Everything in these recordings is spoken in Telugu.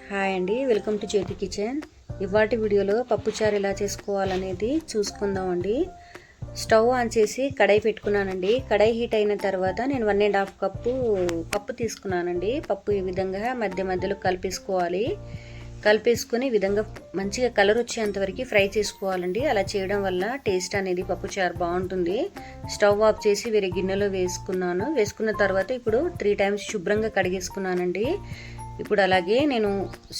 హాయ్ అండి, వెల్కమ్ టు జ్యోతి కిచెన్. ఇవాటి వీడియోలో పప్పుచారు ఎలా చేసుకోవాలనేది చూసుకుందామండి. స్టవ్ ఆన్ చేసి కడాయి పెట్టుకున్నానండి. కడాయి హీట్ అయిన తర్వాత నేను 1.5 కప్పు పప్పు తీసుకున్నానండి. పప్పు ఈ విధంగా మధ్య మధ్యలో కలిపేసుకుని ఈ విధంగా మంచిగా కలర్ వచ్చేంత వరకు ఫ్రై చేసుకోవాలండి. అలా చేయడం వల్ల టేస్ట్ అనేది పప్పుచారు బాగుంటుంది. స్టవ్ ఆఫ్ చేసి వేరే గిన్నెలో వేసుకున్న తర్వాత ఇప్పుడు 3 టైమ్స్ శుభ్రంగా కడిగేసుకున్నానండి. ఇప్పుడు అలాగే నేను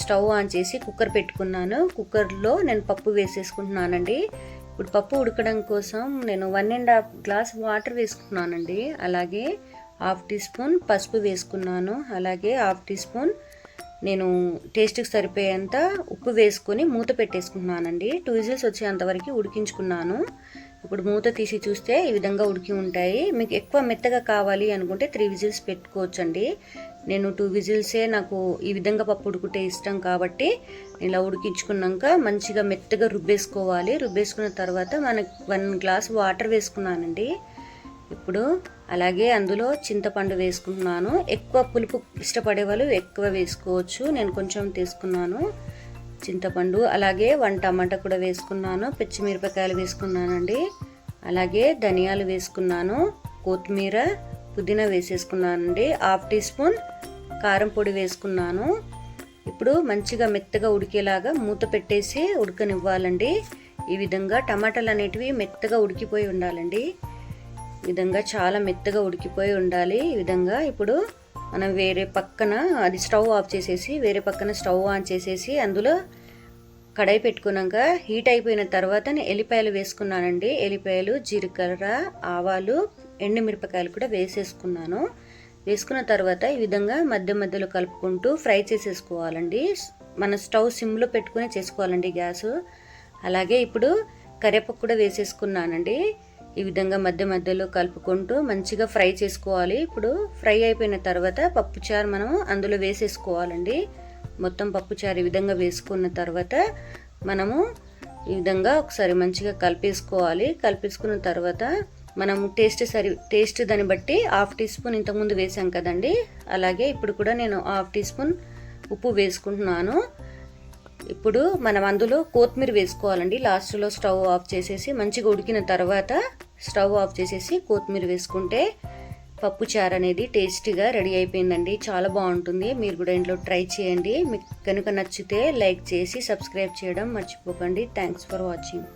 స్టవ్ ఆన్ చేసి కుక్కర్ పెట్టుకున్నాను. కుక్కర్లో నేను పప్పు వేసేసుకుంటున్నానండి. ఇప్పుడు పప్పు ఉడకడం కోసం నేను 1.5 గ్లాస్ వాటర్ వేసుకున్నానండి. అలాగే 1/2 టీ స్పూన్ పసుపు వేసుకున్నాను. అలాగే 1/2 టీ స్పూన్ నేను టేస్ట్కి సరిపోయేంత ఉప్పు వేసుకొని మూత పెట్టేసుకున్నానండి. 2 విజిల్స్ వచ్చేంత వరకు ఉడికించుకున్నాను. ఇప్పుడు మూత తీసి చూస్తే ఈ విధంగా ఉడికి ఉంటాయి. మీకు ఎక్కువ మెత్తగా కావాలి అనుకుంటే 3 విజిల్స్ పెట్టుకోవచ్చండి. నేను 2 విజిల్సే నాకు ఈ విధంగా పప్పు ఉడుకుతే ఇష్టం కాబట్టి ఇలా ఉడికించుకున్నాక మంచిగా మెత్తగా రుబ్బేసుకోవాలి. రుబ్బేసుకున్న తర్వాత మనకి 1 గ్లాస్ వాటర్ వేసుకున్నానండి. ఇప్పుడు అలాగే అందులో చింతపండు వేసుకుంటున్నాను. ఎక్కువ పులుపు ఇష్టపడే వాళ్ళు ఎక్కువ వేసుకోవచ్చు. నేను కొంచెం తీసుకున్నాను చింతపండు. అలాగే 1 టమాటా కూడా వేసుకున్నాను. పచ్చిమిరపకాయలు వేసుకున్నానండి. అలాగే ధనియాలు వేసుకున్నాను. కొత్తిమీర, పుదీనా వేసేసుకున్నానండి. 1/2 టీ స్పూన్ కారం పొడి వేసుకున్నాను. ఇప్పుడు మంచిగా మెత్తగా ఉడికేలాగా మూత పెట్టేసి ఉడకనివ్వాలండి. ఈ విధంగా టమాటాలు అనేటివి మెత్తగా ఉడికిపోయి ఉండాలండి. ఈ విధంగా చాలా మెత్తగా ఉడికిపోయి ఉండాలి. ఈ విధంగా ఇప్పుడు మనం వేరే పక్కన అది స్టవ్ ఆఫ్ చేసేసి వేరే పక్కన స్టవ్ ఆన్ చేసేసి అందులో కడాయి పెట్టుకున్నాక హీట్ అయిపోయిన తర్వాత నేను ఎల్లిపాయలు వేసుకున్నానండి. ఎల్లిపాయలు, జీలకర్ర, ఆవాలు, ఎండుమిరపకాయలు కూడా వేసేసుకున్నాను. వేసుకున్న తర్వాత ఈ విధంగా మధ్య మధ్యలో కలుపుకుంటూ ఫ్రై చేసేసుకోవాలండి. మన స్టవ్ సిమ్లో పెట్టుకుని చేసుకోవాలండి గ్యాస్. అలాగే ఇప్పుడు కరివేపాకు కూడా వేసేసుకున్నానండి. ఈ విధంగా మధ్య మధ్యలో కలుపుకుంటూ మంచిగా ఫ్రై చేసుకోవాలి. ఇప్పుడు ఫ్రై అయిపోయిన తర్వాత పప్పుచారు మనం అందులో వేసేసుకోవాలండి. మొత్తం పప్పుచారు ఈ విధంగా వేసుకున్న తర్వాత మనము ఈ విధంగా ఒకసారి మంచిగా కలిపేసుకోవాలి. కలిపేసుకున్న తర్వాత మనము టేస్ట్ దాన్ని బట్టి 1/2 టీ స్పూన్ ఇంతకుముందు వేసాం కదండి. అలాగే ఇప్పుడు కూడా నేను 1/2 టీ స్పూన్ ఉప్పు వేసుకుంటున్నాను. ఇప్పుడు మనం అందులో కొత్తిమీర వేసుకోవాలండి. లాస్ట్లో స్టవ్ ఆఫ్ చేసేసి మంచిగా ఉడికిన తర్వాత స్టవ్ ఆఫ్ చేసేసి కొత్తిమీర వేసుకుంటే పప్పుచారు అనేది టేస్టీగా రెడీ అయిపోయిందండి. చాలా బాగుంటుంది. మీరు కూడా ఇంట్లో ట్రై చేయండి. మీకు కనుక నచ్చితే లైక్ చేసి సబ్స్క్రైబ్ చేయడం మర్చిపోకండి. Thanks for watching.